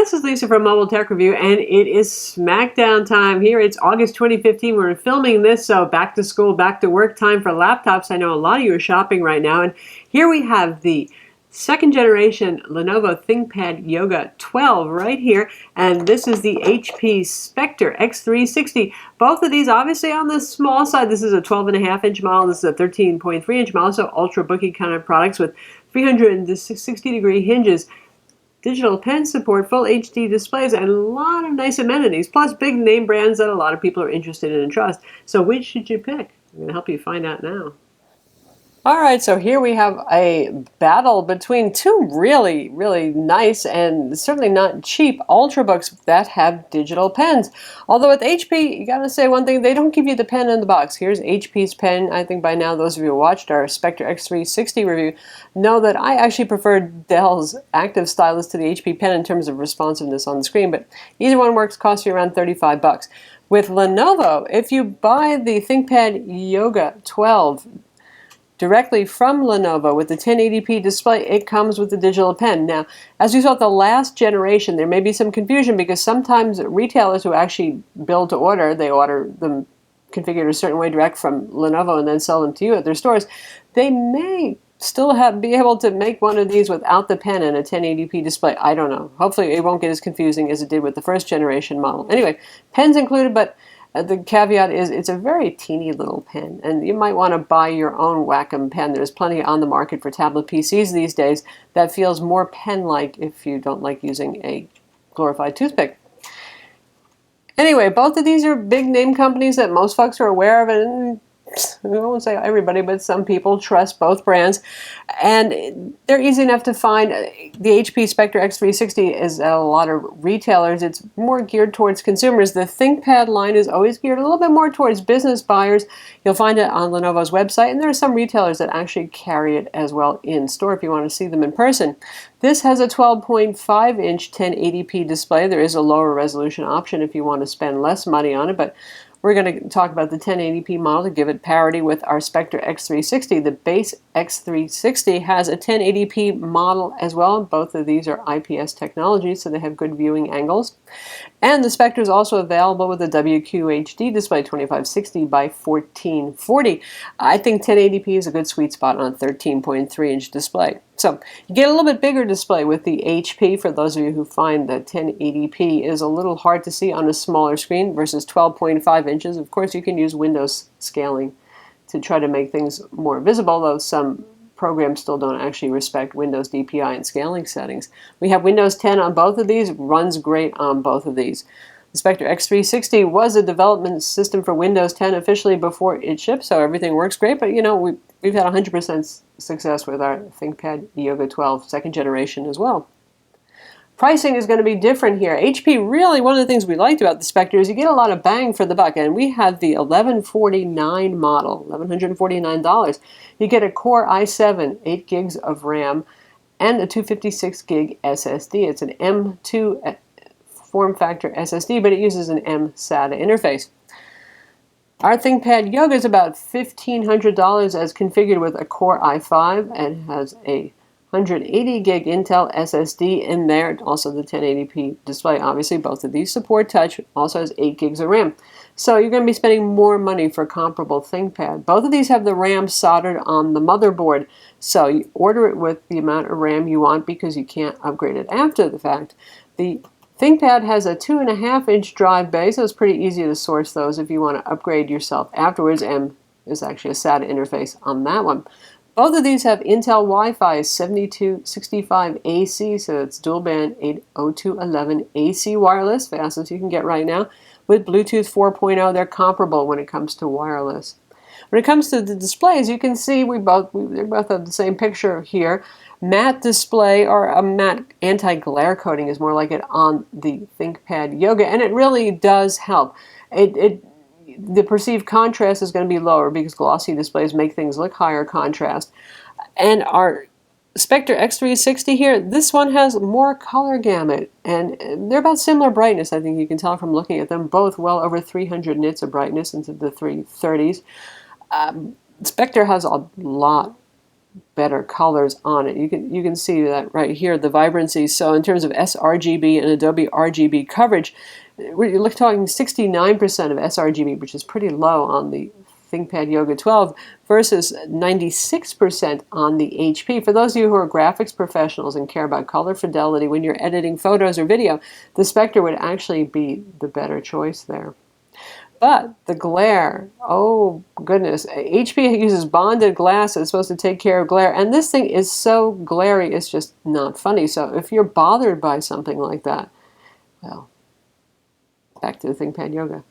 This is Lisa from Mobile Tech Review, and it is Smackdown time here. It's August 2015. We're filming this, so back to school, back to work time for laptops. I know a lot of you are shopping right now, and here we have the second generation Lenovo ThinkPad Yoga 12 right here, and this is the HP Spectre x360. Both of these obviously on the small side. This is a 12.5-inch model. This is a 13.3-inch model, so ultra booky kind of products with 360-degree hinges, digital pen support, full HD displays, and a lot of nice amenities, plus big name brands that a lot of people are interested in and trust. So which should you pick? I'm going to help you find out now. All right, so here we have a battle between two really, really nice and certainly not cheap Ultrabooks that have digital pens. Although with HP, you gotta say one thing, they don't give you the pen in the box. Here's HP's pen. I think by now those of you who watched our Spectre x360 review know that I actually prefer Dell's Active Stylus to the HP pen in terms of responsiveness on the screen, but either one works, costs you around 35 bucks. With Lenovo, if you buy the ThinkPad Yoga 12 directly from Lenovo with the 1080p display, it comes with the digital pen. Now, as we saw with the last generation, there may be some confusion because sometimes retailers who actually build to order, they order them configured a certain way direct from Lenovo and then sell them to you at their stores. They may still be able to make one of these without the pen and a 1080p display. I don't know. Hopefully it won't get as confusing as it did with the first generation model. Anyway, pen's included, but the caveat is it's a very teeny little pen, and you might want to buy your own Wacom pen. There's plenty on the market for tablet PCs these days that feels more pen-like if you don't like using a glorified toothpick. Anyway, both of these are big name companies that most folks are aware of, and I won't say everybody, but some people trust both brands, and they're easy enough to find. The HP Spectre x360 is at a lot of retailers. It's more geared towards consumers. The ThinkPad line is always geared a little bit more towards business buyers. You'll find it on Lenovo's website, and there are some retailers that actually carry it as well in store if you want to see them in person. This has a 12.5-inch 1080p display. There is a lower resolution option if you want to spend less money on it, but we're going to talk about the 1080p model to give it parity with our Spectre x360. The base x360 has a 1080p model as well. Both of these are IPS technology, so they have good viewing angles. And the Spectre is also available with a WQHD display, 2560 by 1440. I think 1080p is a good sweet spot on a 13.3-inch display. So you get a little bit bigger display with the HP for those of you who find that 1080p is a little hard to see on a smaller screen versus 12.5 inches. Of course, you can use Windows scaling to try to make things more visible, though some programs still don't actually respect Windows DPI and scaling settings. We have Windows 10 on both of these. It runs great on both of these. The Spectre x360 was a development system for Windows 10 officially before it shipped, so everything works great, but you know, we've had 100% success with our ThinkPad Yoga 12 second generation as well. Pricing is going to be different here. HP, really, one of the things we liked about the Spectre is you get a lot of bang for the buck, and we have the 1149 model, $1,149. You get a Core i7, 8 gigs of RAM, and a 256 gig SSD. It's an M2 form factor SSD, but it uses an M-SATA interface. Our ThinkPad Yoga is about $1,500 as configured with a Core i5 and has a 180 gig Intel SSD in there. Also the 1080p display. Obviously, both of these support touch. Also has 8 gigs of RAM. So you're going to be spending more money for a comparable ThinkPad. Both of these have the RAM soldered on the motherboard. So you order it with the amount of RAM you want because you can't upgrade it after the fact. The ThinkPad has a 2.5-inch drive bay, so it's pretty easy to source those if you want to upgrade yourself afterwards. M is actually a SATA interface on that one. Both of these have Intel Wi-Fi 7265 AC, so it's dual band 802.11 AC wireless, fastest you can get right now. With Bluetooth 4.0, they're comparable when it comes to wireless. When it comes to the displays, you can see they both have the same picture here. Matte display, or a matte anti-glare coating is more like it on the ThinkPad Yoga, and it really does help. The perceived contrast is going to be lower because glossy displays make things look higher contrast. And our Spectre x360 here, this one has more color gamut, and they're about similar brightness. I think you can tell from looking at them, both well over 300 nits of brightness into the 330s. Spectre has a lot better colors on it. You can see that right here, the vibrancy. So in terms of sRGB and Adobe RGB coverage, we're talking 69% of sRGB, which is pretty low on the ThinkPad Yoga 12 versus 96% on the HP. For those of you who are graphics professionals and care about color fidelity when you're editing photos or video, the Spectre would actually be the better choice there. But the glare, oh goodness, HP uses bonded glass. It's supposed to take care of glare, and this thing is so glary, it's just not funny. So if you're bothered by something like that, well, back to the ThinkPad Yoga.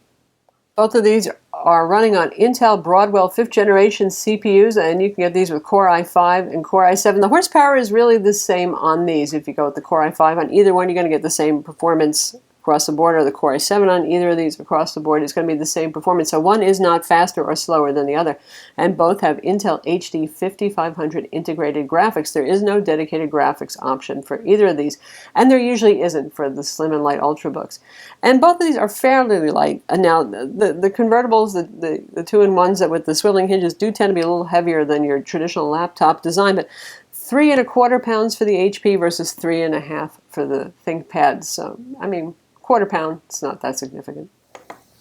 Both of these are running on Intel Broadwell 5th generation CPUs, and you can get these with Core i5 and Core i7. The horsepower is really the same on these. If you go with the Core i5 on either one, you're going to get the same performance across the board, or the Core i7 on either of these across the board. It's going to be the same performance. So one is not faster or slower than the other. And both have Intel HD 5500 integrated graphics. There is no dedicated graphics option for either of these. And there usually isn't for the Slim and Light Ultrabooks. And both of these are fairly light. And now the convertibles, the two-in-ones that with the swiveling hinges do tend to be a little heavier than your traditional laptop design. But 3¼ pounds for the HP versus 3½ for the ThinkPad. So, I mean, quarter pound, it's not that significant.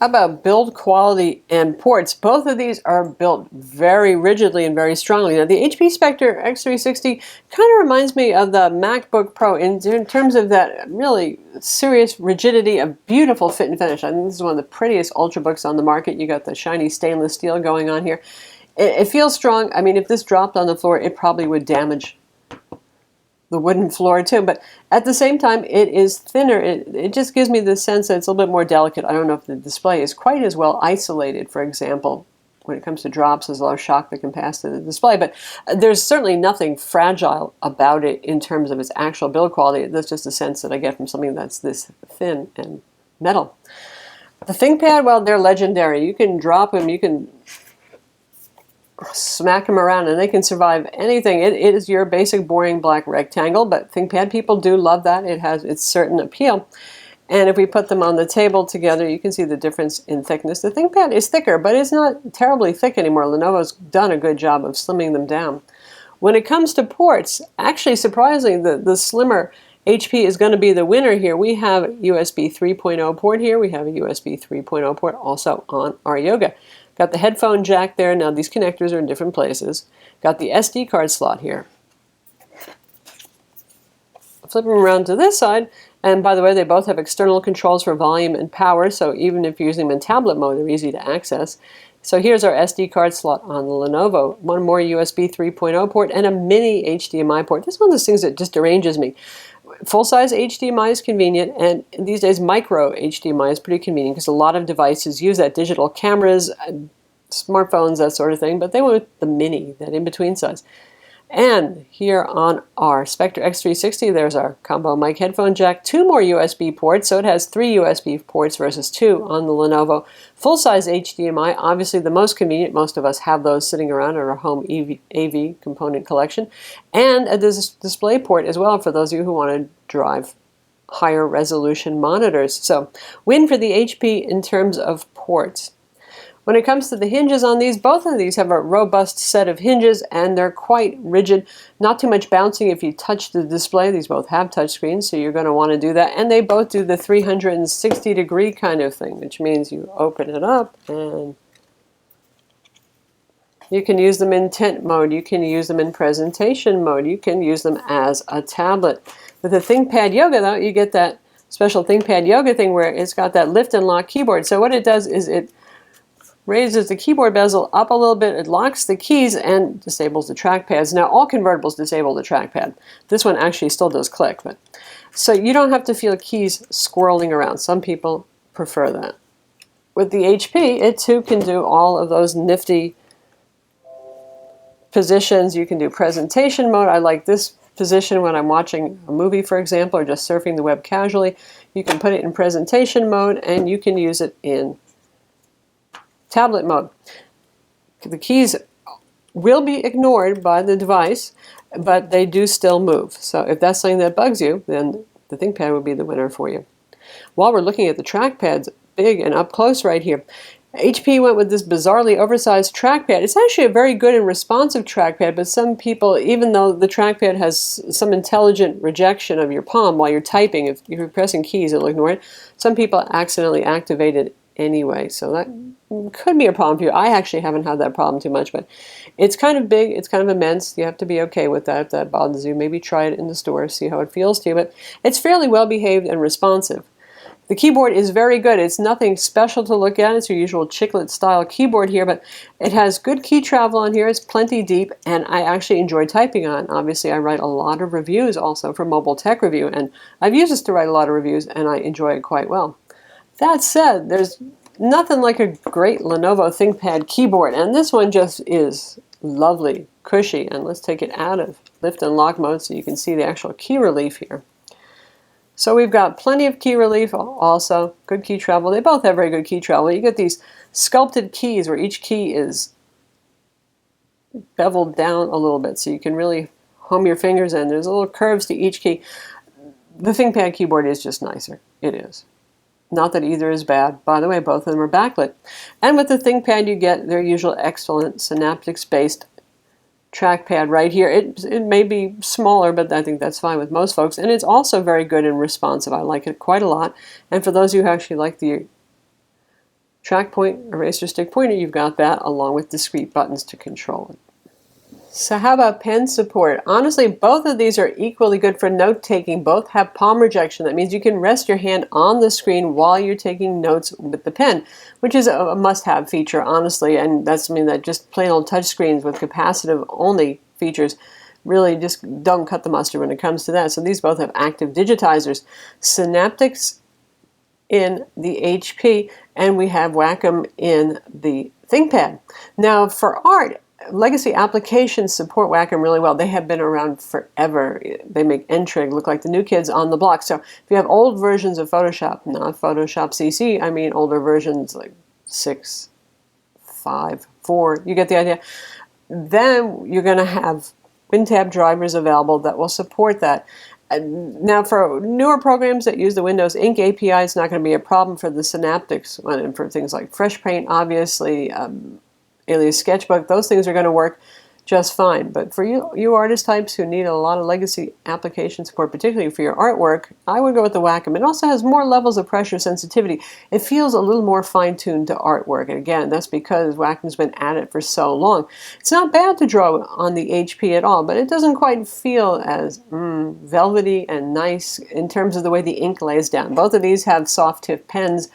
How about build quality and ports? Both of these are built very rigidly and very strongly. Now, the HP Spectre x360 kind of reminds me of the MacBook Pro in terms of that really serious rigidity, a beautiful fit and finish. I think this is one of the prettiest Ultrabooks on the market. You got the shiny stainless steel going on here. It feels strong. I mean, if this dropped on the floor, it probably would damage the wooden floor too, but at the same time it is thinner. It just gives me the sense that it's a little bit more delicate. I don't know if the display is quite as well isolated, for example, when it comes to drops. There's a lot of shock that can pass to the display, but there's certainly nothing fragile about it in terms of its actual build quality. That's just a sense that I get from something that's this thin and metal. The ThinkPad, well, they're legendary. You can drop them, you can smack them around and they can survive anything. It is your basic boring black rectangle, but ThinkPad people do love that. It has its certain appeal. And if we put them on the table together, you can see the difference in thickness. The ThinkPad is thicker, but it's not terribly thick anymore. Lenovo's done a good job of slimming them down. When it comes to ports, actually surprisingly, the slimmer HP is going to be the winner here. We have a USB 3.0 port here. We have a USB 3.0 port also on our Yoga. Got the headphone jack there. Now these connectors are in different places. Got the SD card slot here. Flip them around to this side. And by the way, they both have external controls for volume and power. So even if you're using them in tablet mode, they're easy to access. So here's our SD card slot on the Lenovo. One more USB 3.0 port and a mini HDMI port. This is one of those things that just deranges me. Full-size HDMI is convenient, and these days micro HDMI is pretty convenient because a lot of devices use that, digital cameras, smartphones, that sort of thing, but they went with the mini, that in-between size. And here on our Spectre x360, there's our combo mic headphone jack, 2 more USB ports, so it has 3 USB ports versus 2 on the Lenovo. Full-size HDMI, obviously the most convenient. Most of us have those sitting around in our home AV component collection. And a display port as well for those of you who want to drive higher resolution monitors. So win for the HP in terms of ports. When it comes to the hinges on these, both of these have a robust set of hinges and they're quite rigid. Not too much bouncing if you touch the display. These both have touchscreens, so you're going to want to do that. And they both do the 360-degree kind of thing, which means you open it up and you can use them in tent mode. You can use them in presentation mode. You can use them as a tablet. With the ThinkPad Yoga, though, you get that special ThinkPad Yoga thing where it's got that lift and lock keyboard. So what it does is it raises the keyboard bezel up a little bit, it locks the keys and disables the trackpads. Now all convertibles disable the trackpad. This one actually still does click, but so you don't have to feel keys swirling around. Some people prefer that. With the HP, it too can do all of those nifty positions. You can do presentation mode. I like this position when I'm watching a movie, for example, or just surfing the web casually. You can put it in presentation mode and you can use it in tablet mode. The keys will be ignored by the device, but they do still move. So if that's something that bugs you, then the ThinkPad would be the winner for you. While we're looking at the trackpads big and up close right here, HP went with this bizarrely oversized trackpad. It's actually a very good and responsive trackpad, but some people, even though the trackpad has some intelligent rejection of your palm while you're typing, if you're pressing keys, it'll ignore it. Some people accidentally activate it anyway, so that could be a problem for you. I actually haven't had that problem too much, but it's kind of big, it's kind of immense. You have to be okay with that if that bothers you. Maybe try it in the store, see how it feels to you, but it's fairly well behaved and responsive. The keyboard is very good. It's nothing special to look at. It's your usual chiclet style keyboard here, but it has good key travel on here. It's plenty deep, and I actually enjoy typing on. Obviously, I write a lot of reviews also for Mobile Tech Review, and I've used this to write a lot of reviews, and I enjoy it quite well. That said, there's nothing like a great Lenovo ThinkPad keyboard, and this one just is lovely, cushy, and let's take it out of lift and lock mode so you can see the actual key relief here. So we've got plenty of key relief, also good key travel. They both have very good key travel. You get these sculpted keys where each key is beveled down a little bit so you can really home your fingers in. There's little curves to each key. The ThinkPad keyboard is just nicer. It is. Not that either is bad. By the way, both of them are backlit. And with the ThinkPad you get their usual excellent Synaptics-based trackpad right here. It may be smaller, but I think that's fine with most folks. And it's also very good and responsive. I like it quite a lot. And for those of you who actually like the track point eraser stick pointer, you've got that along with discrete buttons to control it. So how about pen support? Honestly, both of these are equally good for note-taking. Both have palm rejection. That means you can rest your hand on the screen while you're taking notes with the pen, which is a must-have feature, honestly, and that's something that just plain old touchscreens with capacitive-only features really just don't cut the mustard when it comes to that. So these both have active digitizers. Synaptics in the HP, and we have Wacom in the ThinkPad. Now, for art, legacy applications support Wacom really well. They have been around forever. They make Entrig look like the new kids on the block. So if you have old versions of Photoshop, not Photoshop CC, I mean older versions like 6, 5, 4, you get the idea. Then you're going to have WinTab drivers available that will support that. Now, for newer programs that use the Windows Ink API, it's not going to be a problem for the Synaptics, and for things like Fresh Paint, obviously, Alias Sketchbook, those things are going to work just fine. But for you artist types who need a lot of legacy application support, particularly for your artwork, I would go with the Wacom. It also has more levels of pressure sensitivity. It feels a little more fine-tuned to artwork. And again, that's because Wacom's been at it for so long. It's not bad to draw on the HP at all, but it doesn't quite feel as velvety and nice in terms of the way the ink lays down. Both of these have soft tip pens,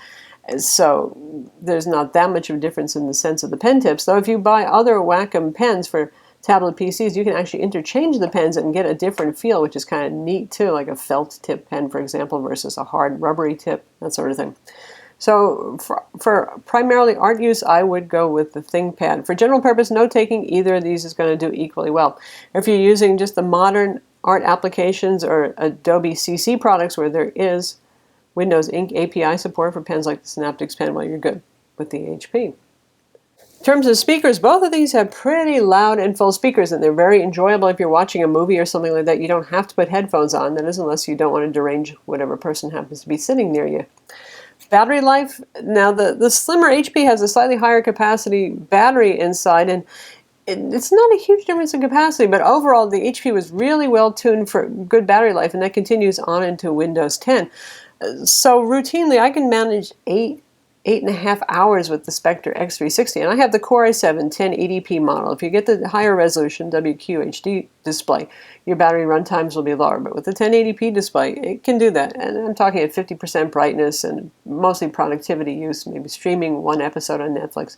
so there's not that much of a difference in the sense of the pen tips. Though if you buy other Wacom pens for tablet PCs, you can actually interchange the pens and get a different feel, which is kind of neat too, like a felt tip pen, for example, versus a hard rubbery tip, that sort of thing. So for primarily art use, I would go with the ThinkPad. For general purpose note-taking, either of these is going to do equally well. If you're using just the modern art applications or Adobe CC products where there is Windows Ink API support for pens like the Synaptics pen, well, you're good with the HP. In terms of speakers, both of these have pretty loud and full speakers, and they're very enjoyable if you're watching a movie or something like that. You don't have to put headphones on, that is, unless you don't want to derange whatever person happens to be sitting near you. Battery life, now the slimmer HP has a slightly higher capacity battery inside, and it's not a huge difference in capacity, but overall the HP was really well tuned for good battery life, and that continues on into Windows 10. So routinely, I can manage 8.5 hours with the Spectre x360, and I have the Core i7 1080p model. If you get the higher resolution WQHD display, your battery run times will be lower, but with the 1080p display, it can do that. And I'm talking at 50% brightness and mostly productivity use, maybe streaming one episode on Netflix.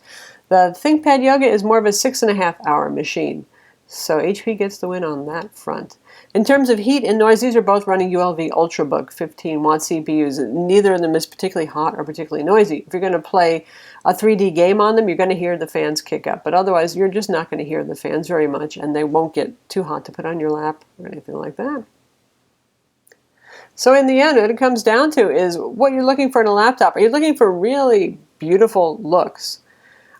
The ThinkPad Yoga is more of a 6.5 hour machine, so HP gets the win on that front. In terms of heat and noise, these are both running ULV Ultrabook 15-watt CPUs. Neither of them is particularly hot or particularly noisy. If you're going to play a 3D game on them, you're going to hear the fans kick up. But otherwise, you're just not going to hear the fans very much, and they won't get too hot to put on your lap or anything like that. So in the end, what it comes down to is what you're looking for in a laptop. Are you looking for really beautiful looks?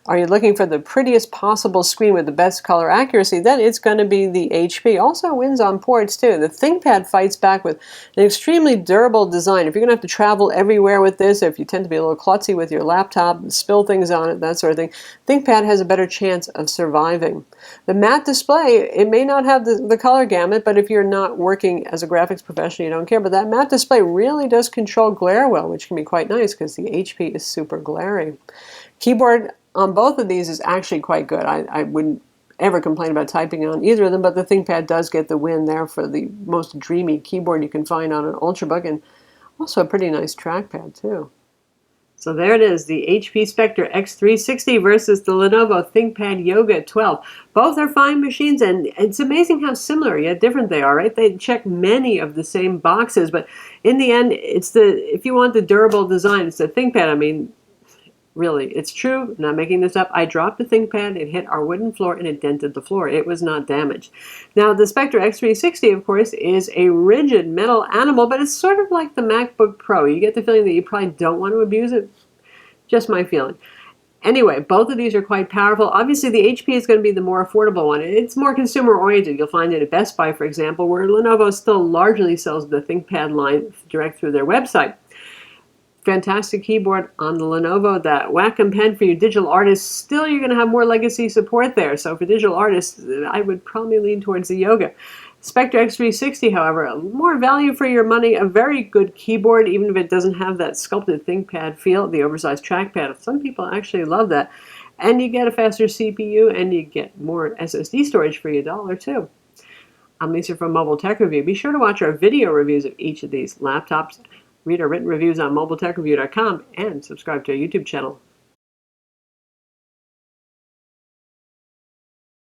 Are you looking for the prettiest possible screen with the best color accuracy? Then it's going to be the HP. Also wins on ports too. The ThinkPad fights back with an extremely durable design. If you're going to have to travel everywhere with this, or if you tend to be a little klutzy with your laptop, spill things on it, that sort of thing, ThinkPad has a better chance of surviving. The matte display, it may not have the color gamut, but if you're not working as a graphics professional, you don't care. But that matte display really does control glare well, which can be quite nice because the HP is super glary. Keyboard on both of these is actually quite good. I wouldn't ever complain about typing on either of them, but the ThinkPad does get the win there for the most dreamy keyboard you can find on an Ultrabook, and also a pretty nice trackpad too. So there it is, the HP Spectre x360 versus the Lenovo ThinkPad Yoga 12. Both are fine machines, and it's amazing how similar yet different they are, right? They check many of the same boxes, but in the end, if you want the durable design, it's the ThinkPad. I mean, really, it's true. I'm not making this up. I dropped the ThinkPad, it hit our wooden floor, and it dented the floor. It was not damaged. Now, the Spectre x360, of course, is a rigid metal animal, but it's sort of like the MacBook Pro. You get the feeling that you probably don't want to abuse it. Just my feeling. Anyway, both of these are quite powerful. Obviously, the HP is going to be the more affordable one. It's more consumer-oriented. You'll find it at Best Buy, for example, where Lenovo still largely sells the ThinkPad line direct through their website. Fantastic keyboard on the Lenovo. That Wacom pen for you digital artists, still you're going to have more legacy support there. So for digital artists, I would probably lean towards the Yoga. Spectre x360, however, more value for your money, a very good keyboard, even if it doesn't have that sculpted ThinkPad feel, the oversized trackpad. Some people actually love that. And you get a faster CPU, and you get more SSD storage for your dollar, too. I'm Lisa from Mobile Tech Review. Be sure to watch our video reviews of each of these laptops. Read our written reviews on mobiletechreview.com and subscribe to our YouTube channel.